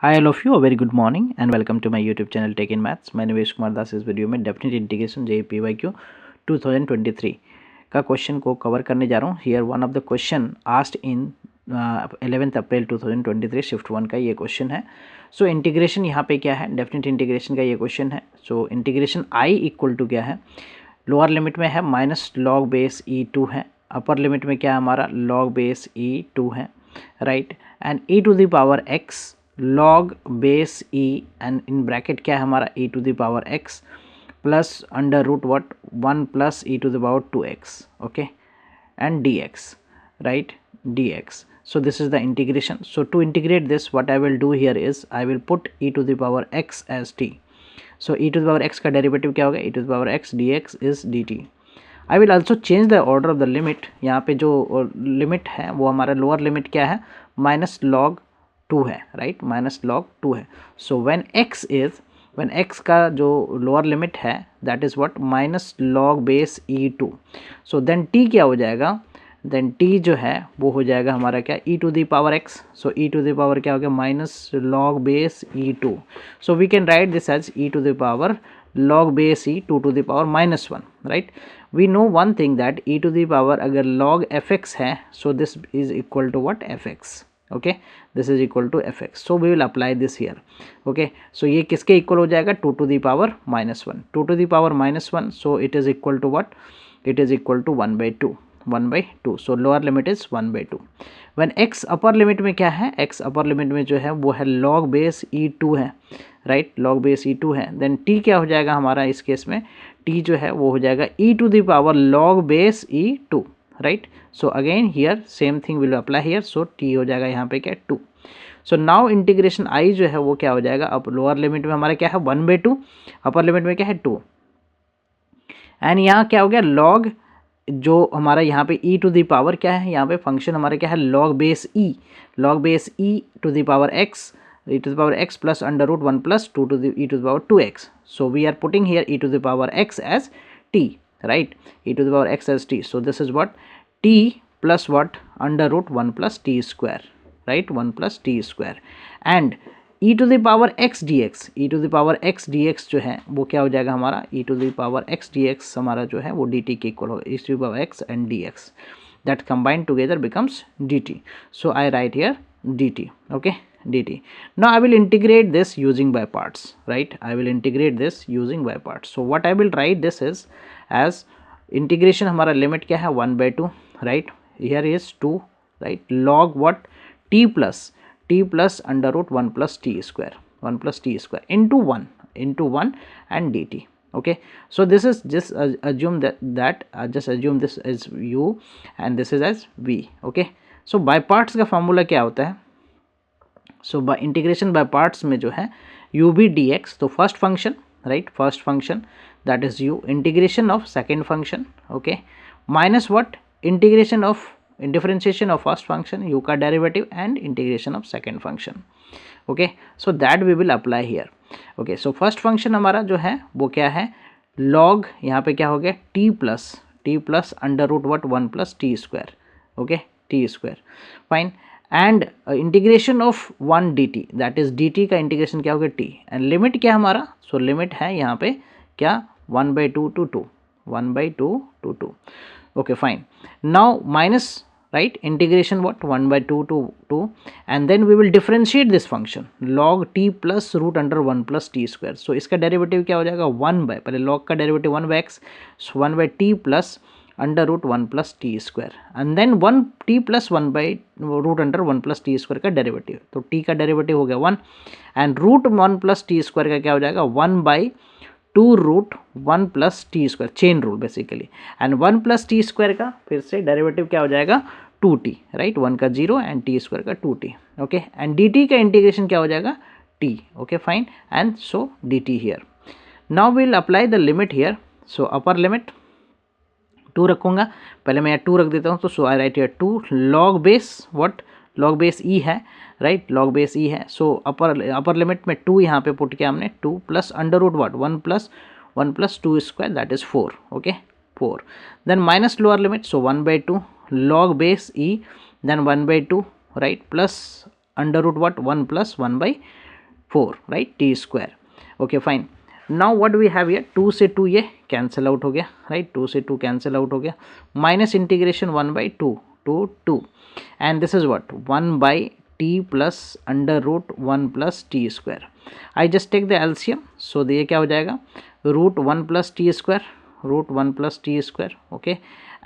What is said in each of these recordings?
Hi all of you, a very good morning and welcome to my YouTube channel Tech in Maths. मैं निवेश कुमार दास इस video में definite integration JPYQ 2023 का question को cover करने जा रहा हूँ. Here one of the question asked in 11 April 2023 shift 1 का ये क्वेश्चन है. सो इंटीग्रेशन यहाँ पे क्या है, डेफिनेट इंटीग्रेशन का ये क्वेश्चन है. So integration I equal to क्या है, लोअर लिमिट में है माइनस लॉग बेस E2 है, अपर लिमिट में क्या है हमारा लॉग बेस E2 है, right. And e to the power x log base e and in bracket क्या है हमारा e to the power x plus under root what 1 plus e to the power 2x, okay, and dx, right, dx. So this is the integration. So to integrate this, what I will do here is I will put e to the power x as t. So e to the power x का derivative क्या होगा, e to the power x dx is dt. I will also change the order of the limit. यहाँ पे जो limit है वो हमारा lower limit क्या है, माइनस लॉग 2 है, राइट, माइनस लॉग 2 है. सो व्हेन x का जो लोअर लिमिट है that is what minus log base e2. So then t क्या हो जाएगा, देन t जो है वो हो जाएगा हमारा क्या, e to the power x. So e to the power क्या हो गया, minus log base e2. So we can write this as e to the power log base e 2 to the power minus 1, right. We know one thing that e to the power अगर log fx है, so this is equal to what, fx, okay, this is equal to fx. So we will apply this here, okay. So ये किसके equal हो जाएगा, 2 to the power minus 1, 2 to the power minus 1. So it is equal to what, it is equal to 1 by 2, 1 by 2. So lower limit is 1 by 2. when x upper limit में क्या है, x upper limit में जो है वो है log base e2 है, right, log base e2 है. देन t क्या हो जाएगा हमारा इस केस में, t जो है वो हो जाएगा e to the power log base e2, right. So again here same thing will apply here. So t हो जाएगा यहाँ पे क्या, 2. सो नाउ इंटीग्रेशन I जो है वो क्या हो जाएगा, अब लोअर लिमिट में हमारा क्या है 1 by 2, अपर लिमिट में क्या है 2, एंड यहाँ क्या हो गया log जो हमारा यहाँ पे e टू द पावर क्या है, यहाँ पे फंक्शन हमारा क्या है log base e to the power x, e to the power x plus under root 1 plus 2 to the e to the power 2x. So we are putting here e to the power x as t, right, e to the power x as t. So this is what t plus what under root 1 plus t square, right, 1 plus t square, and e to the power x dx, e to the power x dx जो है वो क्या हो जाएगा हमारा, e to the power x dx हमारा जो है वो dt के इक्वल होगा, e to the power x and dx that combined together becomes dt. So I write here dt, okay, dt. Now I will integrate this using by parts, right, I will integrate this using by parts. So what I will write this is as integration हमारा limit क्या है 1 by 2, right, here is 2, right, log what t plus under root 1 plus t square, 1 plus t square into 1 and dt. Okay, so this is just assume that just assume this as u and this is as v. Okay, so by parts का formula क्या होता है, so by integration by parts में जो है u v dx, तो first function, right, first function that is u, integration of second function, okay, minus what integration of differentiation of first function u का derivative and integration of second function, okay. So that we will apply here, okay. So first function हमारा जो है वो क्या है, log यहाँ पे क्या हो गया t plus under root what 1 plus t square, okay, t square, fine, and integration of 1 dt, that is dt का इंटीग्रेशन क्या हो गया t, एंड लिमिट क्या हमारा, सो लिमिट है यहाँ पे क्या 1 by 2 to 2, 1 by 2 to 2, okay, fine. Now minus, right, integration what 1 by 2 to 2, and then we will differentiate this function log t plus root under 1 plus t square. So इसका derivative क्या हो जाएगा 1 by, पहले log का derivative 1 by x, so 1 by t plus under root 1 plus t square, and then 1 t plus 1 by root under 1 plus t square का derivative. तो t का derivative हो गया 1, and root 1 plus t square का क्या हो जाएगा 1 by 2 root 1 plus t square, chain rule basically, and 1 plus t square का फिर से डेरिवेटिव क्या हो जाएगा 2t, राइट, 1 का 0 एंड टी स्क्वायर का 2t, ओके, एंड dt का इंटीग्रेशन क्या हो जाएगा t, okay, fine, and so dt here. Now we will apply the limit here. So upper limit 2 रखूँगा, पहले मैं यहाँ 2 रख देता हूँ, तो so I write here 2 log base what, log base e है, राइट, लॉग बेस ई है. सो अपर लिमिट में 2 यहाँ पे पुट किया हमने, 2 plus under root what 1 plus 2 square that is 4, okay, 4. Then minus lower limit, so 1 by 2 log base e, then 1 by 2, right, plus under root what 1 plus 1 by 4, right, t square. Okay fine. Now what we have here, 2 से 2 ये cancel out हो गया, right, 2 से 2 cancel out हो गया. Minus integration 1/2 to 2, and this is what 1/t plus under root 1 plus t square. I just take the LCM, सो ये क्या हो जाएगा, root 1 plus t square, root 1 plus t square, okay,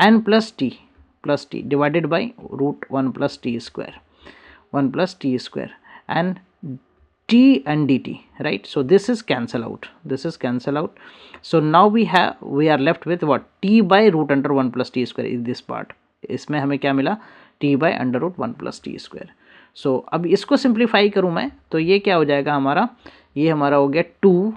n plus t divided by root 1 plus t square, 1 plus t square, and t and dt, right? So this is cancel out, this is cancel out. So now we are left with what, t by root under 1 plus t square is this part. इसमें हमें क्या मिला, t by under root 1 plus t square. So अब इसको simplify करूँ मैं तो ये क्या हो जाएगा हमारा, ये हमारा हो गया 2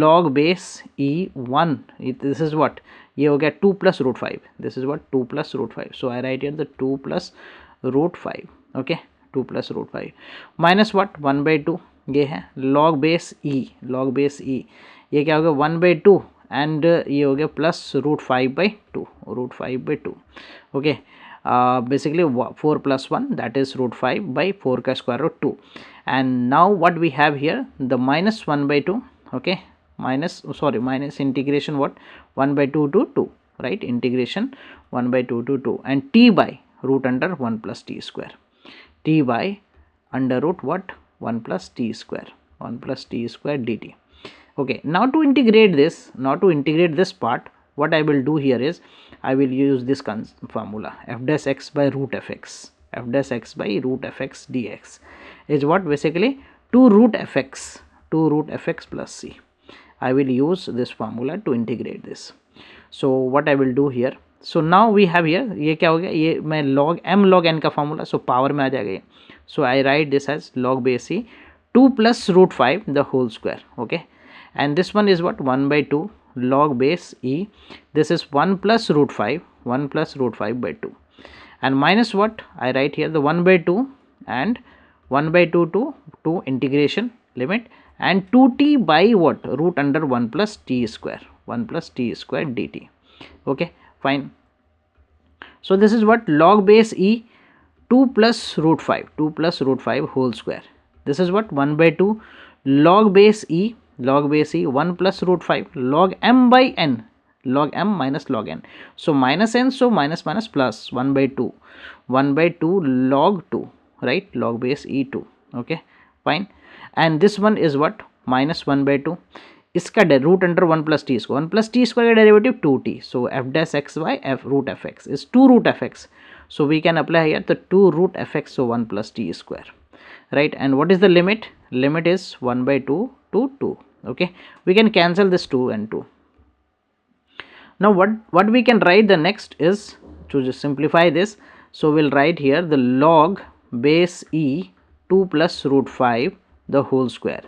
log base e 1, this is what, ये हो गया 2 plus root 5, this is what 2 plus root 5. So I write here the 2 plus root 5, okay, 2 plus root 5 minus what 1/2, ये है log base e, ये क्या हो गया 1/2 एंड ये हो गया plus root 5/2, okay. Basically 4 plus 1, that is root 5/4 का square root 2. And now what we have here, the minus 1/2, okay, minus integration what, 1/2 to 2, right, integration 1/2 to 2, and t by root under 1 plus t square, t by under root what, 1 plus t square, 1 plus t square dt. Okay, now to integrate this part, what I will do here is I will use this formula, f dash x by root fx, f dash x by root fx dx is what, basically 2 root fx plus c. I will use this formula to integrate this. So what I will do here, so now we have here, ये क्या हो गया, ये मैं log m log n का formula, so power में आ जाएगा ये. So I write this as log base e 2 plus root 5 the whole square, okay, and this one is what, 1/2 log base e, this is 1 plus root 5/2, and minus what, I write here the 1/2 and 1/2 to integration limit, and 2t by what, root under 1 plus t square, 1 plus t square dt. Okay, fine. So this is what log base e 2 plus root 5 whole square. This is what 1/2 log base e 1 plus root 5 log m by n, log m minus log n, so minus n, so minus plus 1/2 log 2, right, log base e 2, okay, fine. And this one is what, minus 1/2, इसका root under 1 plus t square, 1 plus t square का derivative 2t, so f dash x by f root fx is 2 root fx, so we can apply here the 2 root fx, so 1 plus t square, right. And what is the limit, limit is 1/2 to 2, okay, we can cancel this 2 and 2. Now what we can write the next is to just simplify this, so we'll write here the log base e 2 plus root 5 the whole square,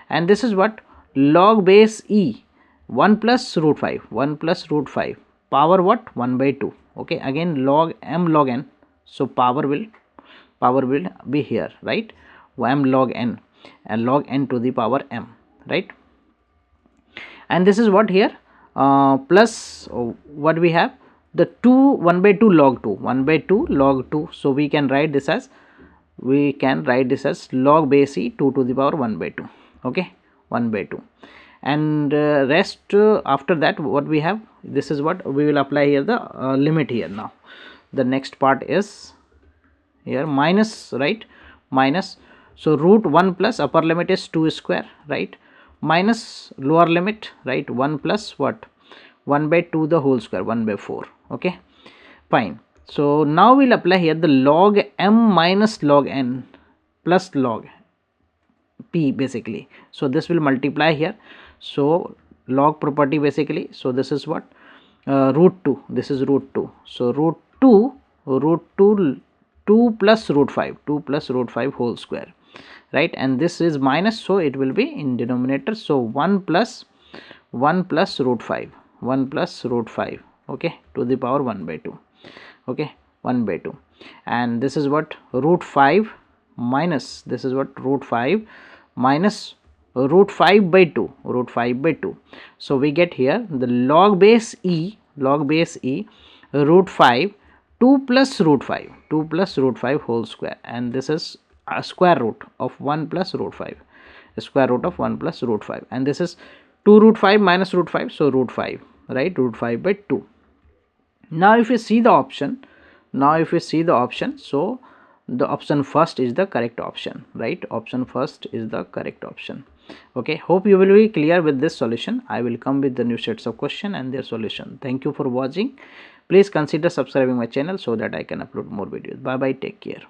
and this is what log base e 1 plus root 5 power what, 1/2, okay, again log m log n, so power will be here, right, m log n and log n to the power m, right. And this is what here, plus what we have, the 2 1/2 log 2, so we can write this as log base e 2 to the power 1/2, okay, 1/2. And rest after that what we have, this is what we will apply here, the limit here. Now the next part is here minus, right, minus, so root 1 plus upper limit is 2 square, right, minus lower limit, right, 1 plus what, 1/2 the whole square, 1/4, okay, fine. So now we'll apply here the log m minus log n plus log p, basically, so this will multiply here, so log property basically, so this is what, root 2, this is root 2, so root 2 plus root 5 whole square, right, and this is minus, so it will be in denominator, so 1 plus root 5, okay, to the power 1/2, okay, 1/2, and this is what root 5 minus, this is what root 5 minus root 5/2, so we get here the log base e root 5 2 plus root 5 whole square, and this is a square root of 1 plus root 5, square root of 1 plus root 5, and this is 2 root 5 minus root 5, so root 5, right? Root 5 by 2. Now if you see the option, so the option first is the correct option, right? Option first is the correct option. Okay, hope you will be clear with this solution. I will come with the new sets of question and their solution. Thank you for watching. Please consider subscribing my channel so that I can upload more videos. Bye bye, take care.